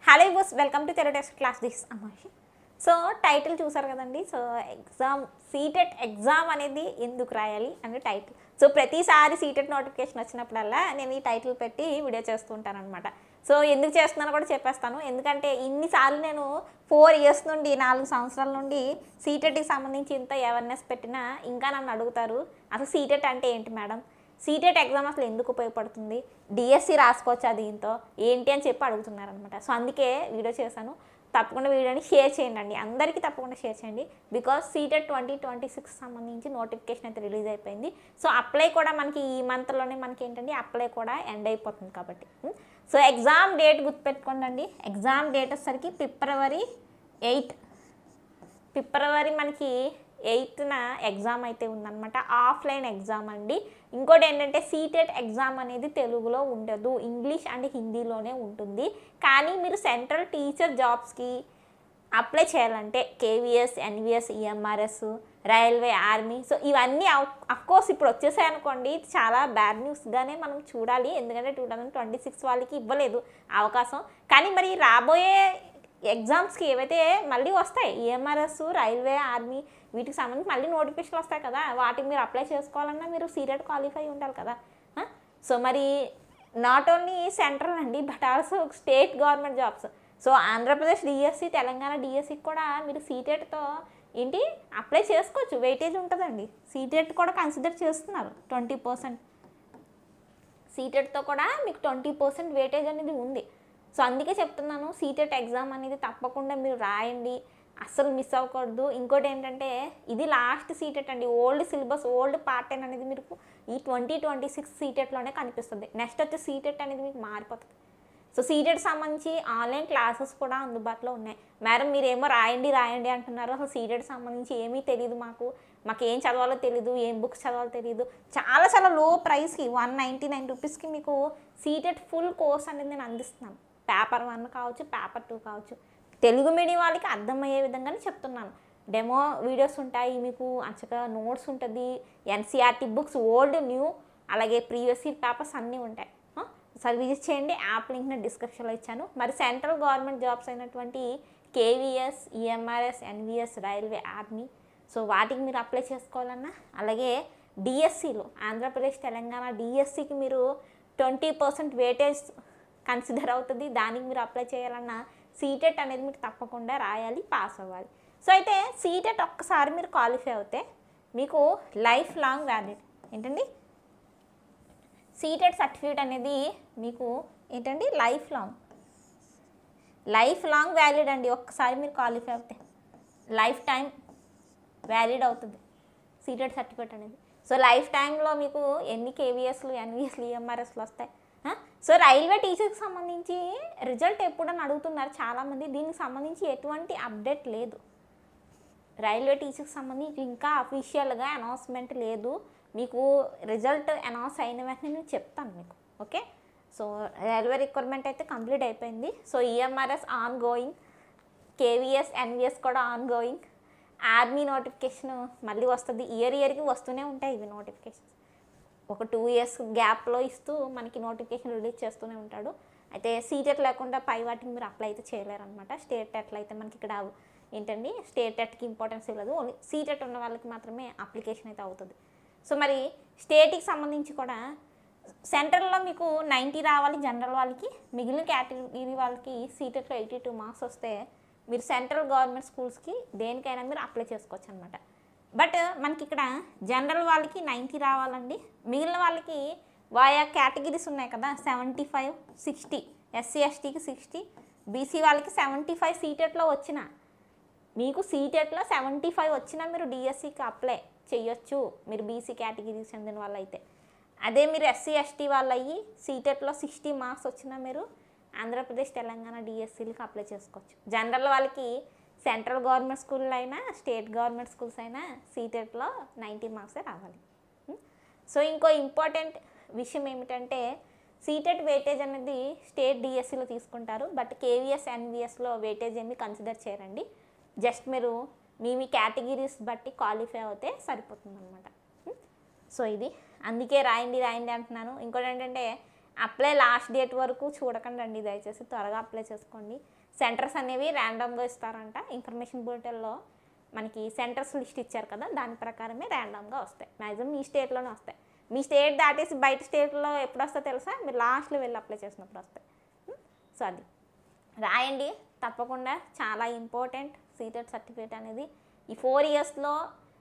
Hello bus welcome to Telugu test class this అమ్మాయి. So title చూసారు కదండి. సో ఎగ్జామ్ సీటెట్ ఎగ్జామ్ అనేది ఎందుకు రాయాలి అని టైటిల్. సో ప్రతిసారి సీటెట్ నోటిఫికేషన్ వచ్చినప్పుడల్లా నేను ఈ టైటిల్ పెట్టి వీడియో చేస్తూ ఉంటాను అనమాట. సో ఎందుకు చేస్తున్నానో కూడా చెప్పేస్తాను. ఎందుకంటే ఇన్నిసార్లు నేను 4 years నుండి 4 సంవత్సరాల నుండి సీటెట్కి సంబంధించి ఇంత అవేర్నెస్ పెట్టినా ఇంకా నన్ను అడుగుతారు, అసలు సీటెట్ అంటే ఏంటి మేడం, సీటెట్ ఎగ్జామ్ అసలు ఎందుకు ఉపయోగపడుతుంది, డిఎస్సి రాసుకోవచ్చా దీంతో ఏంటి అని చెప్పి అడుగుతున్నారనమాట. సో అందుకే వీడియో చేశాను. తప్పకుండా వీడియోని షేర్ చేయండి అండి, అందరికీ తప్పకుండా షేర్ చేయండి. బికాస్ సీటెట్ 2026 సంబంధించి నోటిఫికేషన్ అయితే రిలీజ్ అయిపోయింది. సో అప్లై కూడా మనకి ఈ మంత్లోనే మనకి ఏంటంటే అప్లై కూడా ఎండ్ అయిపోతుంది కాబట్టి. సో ఎగ్జామ్ డేట్ గుర్తుపెట్టుకోండి. ఎగ్జామ్ డేట్ వచ్చేసరికి February 8. ఫిబ్రవరి మనకి 8న ఎగ్జామ్ అయితే ఉందన్నమాట. ఆఫ్లైన్ ఎగ్జామ్ అండి. ఇంకోటి ఏంటంటే సీటెట్ ఎగ్జామ్ అనేది తెలుగులో ఉండదు, ఇంగ్లీష్ అండ్ హిందీలోనే ఉంటుంది. కానీ మీరు సెంట్రల్ టీచర్ జాబ్స్కి అప్లై చేయాలంటే KVS, NVS, EMRS, railway, army, so ఇవన్నీ అఫ్కోర్స్ ఇప్పుడు వచ్చేసాయి అనుకోండి. చాలా బ్యాడ్ న్యూస్గానే మనం చూడాలి. ఎందుకంటే 2026 వాళ్ళకి ఇవ్వలేదు అవకాశం. కానీ మరి రాబోయే ఎగ్జామ్స్కి ఏవైతే మళ్ళీ వస్తాయి, ఈఎంఆర్ఎస్, రైల్వే, ఆర్మీ, వీటికి సంబంధించి మళ్ళీ నోటిఫికేషన్ వస్తాయి కదా, వాటికి మీరు అప్లై చేసుకోవాలన్నా మీరు సీటెట్ క్వాలిఫై ఉండాలి కదా. సో మరి నాట్ ఓన్లీ సెంట్రల్ అండి, but also state government jobs. So Andhra Pradesh DSC, Telangana డిఎస్సికి కూడా మీరు సీటెట్తో ఏంటి అప్లై చేసుకోవచ్చు. వెయిటేజ్ ఉంటుందండి. సీటెట్ కూడా కన్సిడర్ చేస్తున్నారు 20%. సీటెట్తో కూడా మీకు 20% వెయిటేజ్ అనేది ఉంది. సో అందుకే చెప్తున్నాను, సీటెట్ ఎగ్జామ్ అనేది తప్పకుండా మీరు రాయండి, అస్సలు మిస్ అవ్వకూడదు. ఇంకోటి ఏంటంటే ఇది లాస్ట్ సీటెట్ అండి. ఓల్డ్ సిలబస్, ఓల్డ్ పార్ట్ అనేది మీకు ఈ 2026 సీటెట్లోనే కనిపిస్తుంది. నెక్స్ట్ వచ్చే సీటెట్ అనేది మీకు మారిపోతుంది. సో సీటెట్ సంబంధించి ఆన్లైన్ క్లాసెస్ కూడా అందుబాటులో ఉన్నాయి. మేడం మీరేమో రాయండి అంటున్నారు, అసలు సీటెట్ సంబంధించి ఏమీ తెలియదు, మాకు ఏం చదవాలో తెలీదు, ఏం బుక్స్ చదవాలో తెలియదు. చాలా లో ప్రైస్కి 199 రూపీస్కి మీకు సీటెట్ ఫుల్ కోర్స్ అనేది నేను అందిస్తున్నాను. పేపర్ 1 కావచ్చు, పేపర్ 2 కావచ్చు. తెలుగు మీడియం వాళ్ళకి అర్థమయ్యే విధంగానే చెప్తున్నాను. డెమో వీడియోస్ ఉంటాయి, మీకు అంచగా నోట్స్ ఉంటుంది, ఎన్సీఆర్టీ బుక్స్ ఓల్డ్ న్యూ, అలాగే ప్రీవియస్ ఇయర్ పేపర్స్ అన్నీ ఉంటాయి. ఒకసారి విజిట్ చేయండి. యాప్ లింక్ని డిస్క్రిప్షన్లో ఇచ్చాను. మరి సెంట్రల్ గవర్నమెంట్ జాబ్స్ అయినటువంటి KVS, EMRS, NVS, railway, army, so వాటికి మీరు అప్లై చేసుకోవాలన్నా, అలాగే డిఎస్సిలో ఆంధ్రప్రదేశ్, తెలంగాణ డిఎస్సికి మీరు 20% వెయిటేజ్ కన్సిడర్ అవుతుంది. దానికి మీరు అప్లై చేయాలన్నా సీటెట్ అనేది మీరు తప్పకుండా రాయాలి, పాస్ అవ్వాలి. సో అయితే సీటెట్ ఒక్కసారి మీరు క్వాలిఫై అవుతే మీకు లైఫ్ లాంగ్ వ్యాలిడ్ ఏంటండి, సీటెట్ సర్టిఫికేట్ అనేది మీకు ఏంటండి లైఫ్ లాంగ్ వ్యాలిడ్ అండి. ఒక్కసారి మీరు క్వాలిఫై అవుతే లైఫ్ టైం వ్యాలిడ్ అవుతుంది సీటెట్ సర్టిఫికేట్ అనేది. సో లైఫ్ టైంలో మీకు ఎన్ని కేవీఎస్లు, ఎన్విఎస్లు, ఈఎంఆర్ఎస్లు వస్తాయి. సో రైల్వే టీచర్కి సంబంధించి రిజల్ట్ ఎప్పుడని అడుగుతున్నారు చాలామంది. దీనికి సంబంధించి ఎటువంటి అప్డేట్ లేదు. రైల్వే టీచర్కి సంబంధించి ఇంకా అఫీషియల్గా అనౌన్స్మెంట్ లేదు. మీకు రిజల్ట్ అనౌన్స్ అయిన వెంటనే నేను చెప్తాను మీకు. ఓకే, సో రైల్వే రిక్వైర్మెంట్ అయితే కంప్లీట్ అయిపోయింది. So EMRS on going, KVS, NVS కూడా ఆన్ గోయింగ్. ఆర్మీ నోటిఫికేషన్ మళ్ళీ వస్తుంది. ఇయర్కి వస్తూనే ఉంటాయి ఇవి నోటిఫికేషన్స్. ఒక 2 years గ్యాప్లో ఇస్తూ మనకి నోటిఫికేషన్ రిలీజ్ చేస్తూనే ఉంటాడు. అయితే సీటెట్ లేకుండా పై వాటికి మీరు అప్లై అయితే చేయలేరనమాట. స్టేట్ టెట్లో అయితే మనకి ఇక్కడ ఏంటండి స్టేట్ టెట్కి ఇంపార్టెన్స్ ఇవ్వదు, ఓన్లీ సీటెట్ ఉన్న వాళ్ళకి మాత్రమే అప్లికేషన్ అయితే అవుతుంది. సో మరి స్టేట్కి సంబంధించి కూడా సెంట్రల్లో మీకు 90 రావాలి జనరల్ వాళ్ళకి, మిగిలిన కేటగిరీ వాళ్ళకి సీటెట్లో 82 మార్క్స్ వస్తే మీరు సెంట్రల్ గవర్నమెంట్ స్కూల్స్కి దేనికైనా మీరు అప్లై చేసుకోవచ్చు అనమాట. బట్ మనకి ఇక్కడ జనరల్ వాళ్ళకి 90 రావాలండి. మిగిలిన వాళ్ళకి వాయా కేటగిరీస్ ఉన్నాయి కదా, 75, 60, ఎస్సీ ఎస్టీకి 60, బీసీ వాళ్ళకి 75 సీటెట్లో వచ్చిన, మీకు సీటెట్లో 75 వచ్చినా మీరు డిఎస్సికి అప్లై చేయొచ్చు మీరు బీసీ కేటగిరీకి చెందిన వాళ్ళు అయితే. అదే మీరు ఎస్సీ ఎస్టీ వాళ్ళు అయ్యి సీటెట్లో 60 మార్క్స్ వచ్చినా మీరు ఆంధ్రప్రదేశ్, తెలంగాణ డిఎస్సీలకి అప్లై చేసుకోవచ్చు. జనరల్ వాళ్ళకి సెంట్రల్ గవర్నమెంట్ స్కూల్ అయినా, స్టేట్ గవర్నమెంట్ స్కూల్స్ అయినా సీటెట్లో 90 మార్క్సే రావాలి. సో ఇంకో ఇంపార్టెంట్ విషయం ఏమిటంటే సీటెట్ వెయిటేజ్ అనేది స్టేట్ డిఎస్సిలో తీసుకుంటారు, బట్ కేవీఎస్, ఎన్విఎస్లో వెయిటేజ్ ఏమి కన్సిడర్ చేయరండి. జస్ట్ మీరు మీ కేటగిరీస్ బట్టి క్వాలిఫై అవుతే సరిపోతుంది అనమాట. సో ఇది అందుకే రాయండి అంటున్నాను. ఇంకోటి ఏంటంటే అప్లై లాస్ట్ డేట్ వరకు చూడకండి అండి, దయచేసి త్వరగా అప్లై చేసుకోండి. సెంటర్స్ అనేవి ర్యాండమ్గా ఇస్తారంట. ఇన్ఫర్మేషన్ పోర్టల్లో మనకి సెంటర్స్ లిస్ట్ ఇచ్చారు కదా, దాని ప్రకారమే ర్యాండమ్గా వస్తాయి. మ్యాక్సిమం మీ స్టేట్లోనే వస్తాయి. మీ స్టేట్ దాటేసి బయట స్టేట్లో ఎప్పుడు వస్తాయో తెలుసా? మీరు లాస్ట్లో వెళ్ళి అప్లై చేసినప్పుడు వస్తాయి. సో అది రాయండి తప్పకుండా, చాలా ఇంపార్టెంట్ సీటెట్ సర్టిఫికేట్ అనేది. ఈ 4 ఇయర్స్లో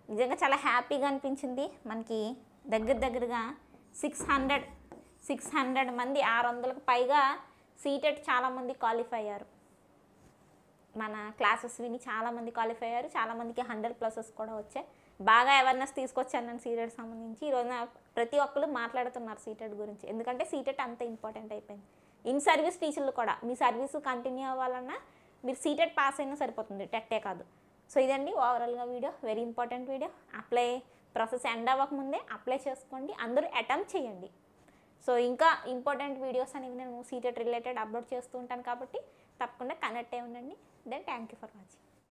నిజంగా చాలా హ్యాపీగా అనిపించింది. మనకి దగ్గరగా 600 మంది, 600కు పైగా సీటెట్ చాలామంది క్వాలిఫై అయ్యారు. మన క్లాసెస్ విని చాలామంది క్వాలిఫై అయ్యారు. చాలామందికి 100+ కూడా వచ్చాయి. బాగా అవేర్నెస్ తీసుకొచ్చాను నేను సీటెట్ సంబంధించి. ఈరోజున ప్రతి ఒక్కరు మాట్లాడుతున్నారు సీటెట్ గురించి, ఎందుకంటే సీటెట్ అంత ఇంపార్టెంట్ అయిపోయింది. ఇన్ సర్వీస్ టీచర్లు కూడా మీ సర్వీస్ కంటిన్యూ అవ్వాలన్నా మీరు సీటెట్ పాస్ అయినా సరిపోతుంది, టెట్టే కాదు. సో ఇదండి ఓవరాల్గా video, very important video. Apply process end అవ్వకముందే అప్లై చేసుకోండి, అందరూ అటెంప్ట్ చేయండి. సో ఇంకా ఇంపార్టెంట్ వీడియోస్ అనేవి నేను సీటెట్ రిలేటెడ్ అప్లోడ్ చేస్తూ ఉంటాను కాబట్టి తప్పకుండా కనెక్ట్ అయి ఉండండి. Then thank you for watching.